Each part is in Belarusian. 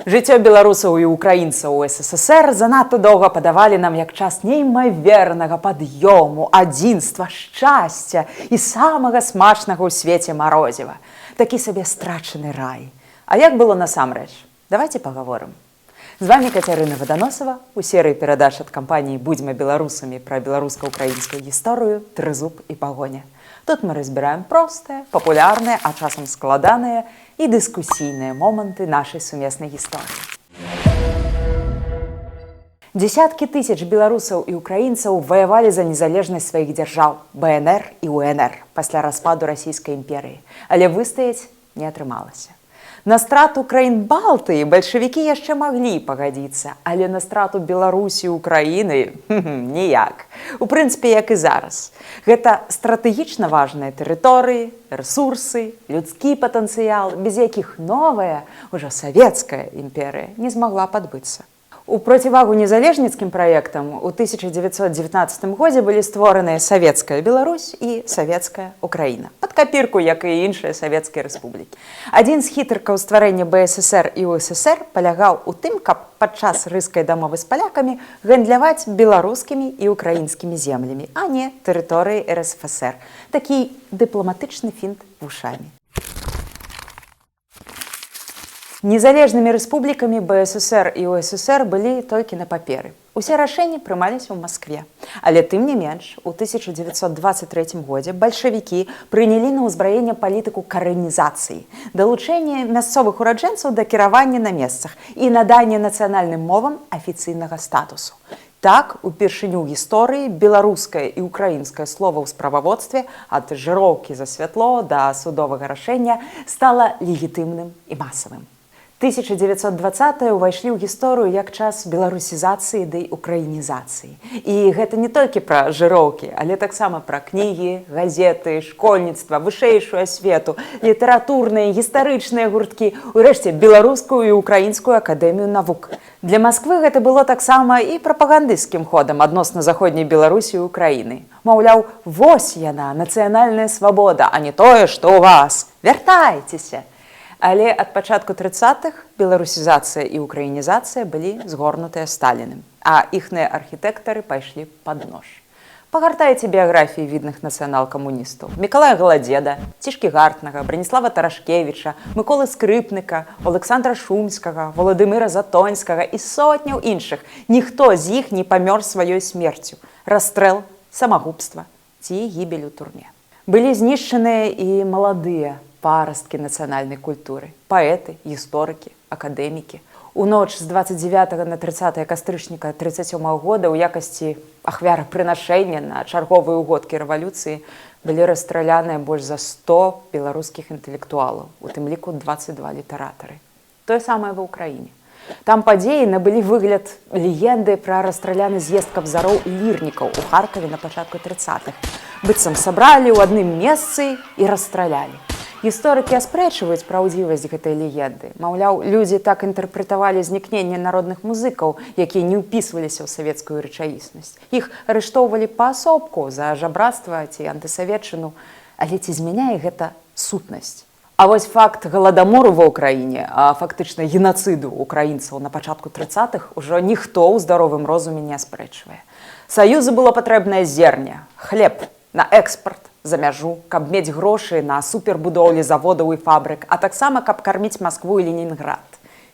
Жыццё беларусаў і украінцаў у СССР занадта доўга падавалі нам як час неймавернага пад'ёму, адзінства, шчасця і самага смачнага ў свеце марозіва. Такі сабе страчаны рай. А як было насамрэч? Давайте пагаворым. З вами Кацярына Ваданосава у серыі перадач ад кампаніі «Будзьма беларусамі» пра беларуска-украінскую гісторыю «Трызуб і пагоня». Тут мы разбіраем простыя, папулярныя, а часам складаныя і дыскусійныя моманты нашай сумеснай гісторыі. Дзесяткі тысяч беларусаў і украінцаў ваявалі за незалежнасць сваіх дзяржаў БНР і УНР пасля распаду расійскай імперыі, але выстаяць не атрымалася. На страту краін Балтыі бальшавікі яшчэ маглі пагадзіцца, але на страту Беларусі і Украіны ніяк. У прынцыпе, як і зараз. Гэта стратэгічна важныя тэрыторыі, рэсурсы, людскі патэнцыял, без якіх новая, ужо савецкая імперыя не змагла падбыцца. У процівагу незалежніцкім праектам у 1919 годзе былі створаныя савецкая Беларусь і савецкая Украіна. Пад капірку, як і іншыя савецкія рэспублікі. Адзін з хітрыкаў стварэння БССР і УССР палягаў у тым, каб падчас рыскай дамовы з палякамі гандляваць беларускімі і украінскімі землямі, а не тэрыторыі РСФСР. Такі дыпламатычны фінт вушамі. Незалежнымі рэспублікамі БССР і УССР былі толькі на паперы. Усе рашэнні прымаліся ў Маскве. Але тым не менш, у 1923 годзе бальшавікі прынялі на ўзбраенне палітыку карэнізацыі, далучэнне мясцовых ураджэнцаў да кіравання на месцах і наданне нацыянальным мовам афіцыйнага статусу. Так, упершыню ў гісторыі беларускае і украінскае слова ў справаводстве ад жыроўкі за святло да судовага рашэння стала легітымным і масавым. 1920-е ўвайшлі ў гісторыю як час беларусізацыі ды украінізацыі. І гэта не толькі пра жыроўкі, але таксама пра кнігі, газеты, школьніцтва, вышэйшую асвету, літаратурныя, гістарычныя гурткі, урэшце беларускую і украінскую акадэмію навук. Для Масквы гэта было таксама і прапагандысцкім ходам адносна заходняй Беларусі і Украіны. Маўляў, вось яна, нацыянальная свабода, а не тое, што ў вас. Вяртайцеся! Але ад пачатку 30-х беларусізацыя і украінізацыя былі згорнутыя Сталіным, а іхныя архітэктары пайшлі пад нож. Пагартайце біяграфіі відных нацыянал-камуністаў: Мікалая Галадзеда, Цішкі Гартнага, Браніслава Тарашкевіча, Миколи Скрипника, Олександра Шумскага, Володимира Затонськага і сотняў іншых. Ніхто з іх не памёр сваёй смерцю. Расстрэл, самагубства ці гібель у турме. Былі знішчаныя і маладыя парасткі нацыянальнай культуры, паэты, гісторыкі, акадэмікі. У ноч з 29 на 30 кастрычніка 1937 года ў якасці ахвярапрынашэння на чарговыя ўгодкі рэвалюцыі былі расстраляныя больш за 100 беларускіх інтэлектуалаў, у тым ліку 22 літаратары. Тое самае ва ўкраіне. Там падзеі набылі выгляд легенды пра расстраляны з'езд кабзароў і лірнікаў у Харкаве на пачатку 30-х. Быццам сабралі ў адным месцы і расстралялі. Гісторыкі аспрэчваюць праўдзівасць гэтай легенды. Маўляў, людзі так інтэрпрэтавалі знікненне народных музыкаў, якія не ўпісваліся ў савецкую рэчаіснасць. Іх арыштоўвалі паасобку за жабрацтва ці антысаветчыну. Але ці змяняе гэта сутнасць? А вось факт галадамору ва ўкраіне, а фактычна генацыду украінцаў на пачатку 30-х ужо ніхто ў здаровым розуме не аспрэчвае. Саюзу было патрэбнае зерне, хлеб на экспарт за мяжу, каб мець грошы на супербудоўлі заводаў і фабрык, а таксама каб карміць Маскву і Ленінград.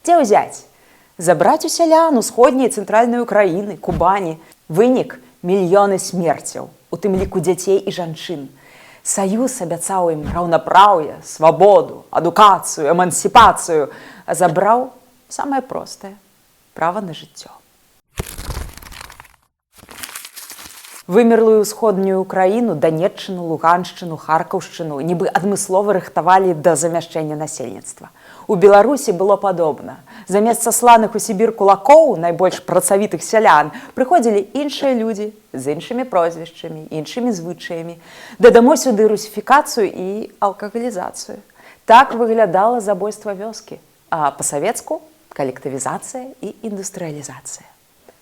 Дзе ўзяць? Забраць у сялян усходняй і цэнтральнай Украіны, Кубані. Вынік – мільёны смерцяў, у тым ліку дзяцей і жанчын. Саюз абяцаў ім раўнапраўе, свабоду, адукацыю, эмансіпацыю, а забраў самае простае – права на жыццё. Вымерлую ўсходнюю Украіну, Данеччыну, Луганшчыну, Харкаўшчыну нібы адмыслова рыхтавалі да замяшчэння насельніцтва. У Беларусі было падобна. Замест сасланых у Сібір кулакоў, найбольш працавітых сялян, прыходзілі іншыя людзі з іншымі прозвішчамі, іншымі звычаямі. Дадамо сюды русіфікацыю і алкагалізацыю. Так выглядала забойства вёскі, а па-савецку – калектывізацыя і індустрыялізацыя.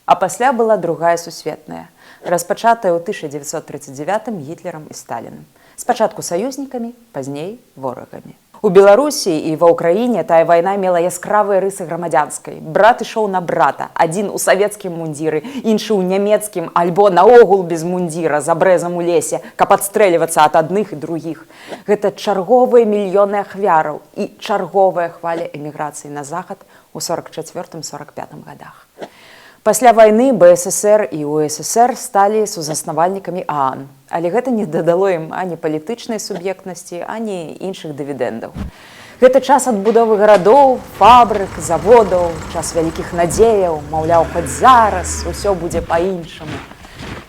А пасля была другая сусветная, распачатая ў 1939 Гітлерам і Сталіным. Спачатку саюзнікамі, пазней ворагамі. У Беларусі і ва Ўкраіне тая вайна мела яскравыя рысы грамадзянскай. Брат ішоў на брата, адзін у савецкім мундзіры, іншы ў нямецкім, альбо наогул без мундзіра, за брэзам у лесе, каб адстрэльвацца ад адных і другіх. Гэта чарговыя мільёны ахвяраў і чарговая хваля эміграцыі на захад у 44-45 годах. Пасля вайны БССР і УССР сталі сузаснавальнікамі ААН, але гэта не дадало ім ані палітычнай суб'ектнасці, ані іншых дывідэндаў. Гэта час адбудовы гарадоў, фабрык, заводаў, час вялікіх надзеяў, маўляў, хоць зараз усё будзе па-іншаму.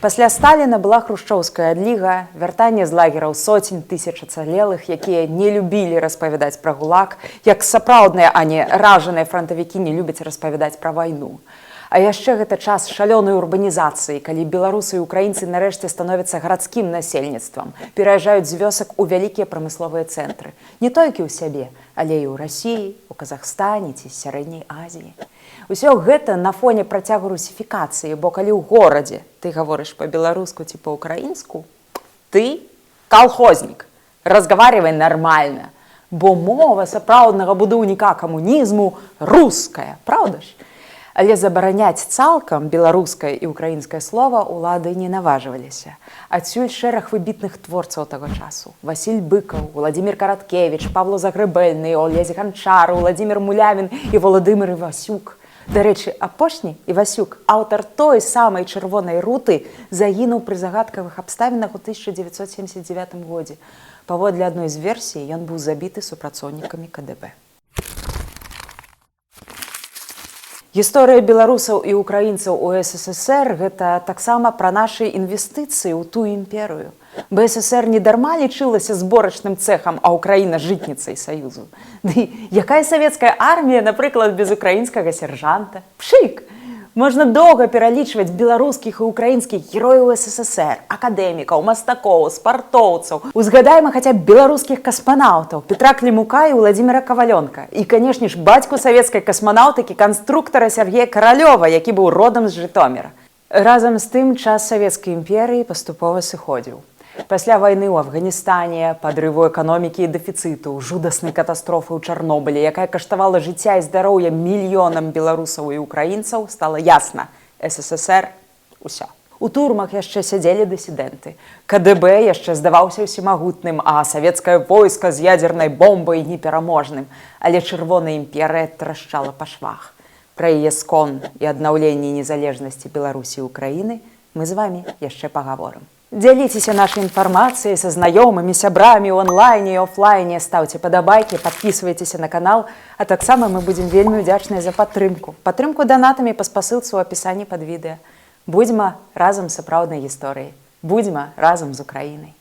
Пасля Сталіна была хрушчоўская адліга, вяртанне з лагераў соцень тысяч ацалелых, якія не любілі распавядаць пра ГУЛАГ, як сапраўдныя, а не ражаныя франтавікі не любяць распавядаць пра вайну. А яшчэ гэта час шалёнай урбанізацыі, калі беларусы і украінцы нарэшце становяцца гарадскім насельніцтвам, пераязджаюць з вёсак у вялікія прамысловыя цэнтры. Не толькі ў сябе, але і ў Расіі, у Казахстане ці Сярэдняй Азіі. Усё гэта на фоне працягу русіфікацыі, бо калі ў горадзе ты гаворыш па-беларуску ці па-украінску, ты калхознік, разговаривай нормально, бо мова сапраўднага будаўніка камунізму руская, праўда ж? Але забараняць цалкам беларускае і украінскае слова улады не наважваліся. Адсюль шэраг выбітных творцаў таго часу. Васіль Быкаў, Владзімір Караткевіч, Павло Загрэбэльны, Олесь Ганчар, Владзімір Мулявін і Володымир Івасюк. Дарэчы, апошні Івасюк, аўтар той самай чырвонай руты, загінуў пры загадкавых абставінах у 1979 годзе. Паводле адной з версій, ён быў забіты супрацоўнікамі КДБ. Гісторыя беларусаў і украінцаў у СССР – гэта таксама пра нашы інвестыцыі ў ту імперыю. БССР недарма лічылася зборачным цэхам, а Украіна – жытніцай Саюзу. Ды якая савецкая армія, напрыклад, без украінскага сержанта? Пшык! Можна доўга пералічваць беларускіх і украінскіх герояў СССР, акадэмікаў, мастакоў, спартоўцаў. Узгадайма хаця б беларускіх касманаўтаў Петра Клімука і Владзіміра Кавалёнка. І, канешне ж, бацьку савецкай касманаўтыкі, канструктара Сергея Каралёва, які быў родам з Жытоміра. Разам з тым, час Савецкай імперыі паступова сыходзіў. Пасля вайны ў Афганістане, падрыву эканомікі і дэфіцыту, жудаснай катастрофы ў Чарнобылі, якая каштавала жыцця і здароўя мільёнам беларусаў і украінцаў, стала ясна – СССР – усё. У турмах яшчэ сядзелі дысідэнты. КДБ яшчэ здаваўся ўсемагутным, а савецкае войска з ядзернай бомбай непераможным. Але чырвоная імперыя трашчала па швах. Пра яе скон і аднаўленне незалежнасці Беларусі і Украіны мы з вамі яшчэ пагаворым. Дзяліцеся нашай інфармацыяй са знаёмымі, сябрамі ў онлайне і офлайне, стаўце падабайкі, падпісвайцеся на канал, а таксама мы будзем вельмі ўдзячныя за падтрымку. Падтрымку донатамі па спасылцы ў апісанні пад відэа. Будзьма разам з сапраўднай гісторыяй. Будзьма разам з Украінай.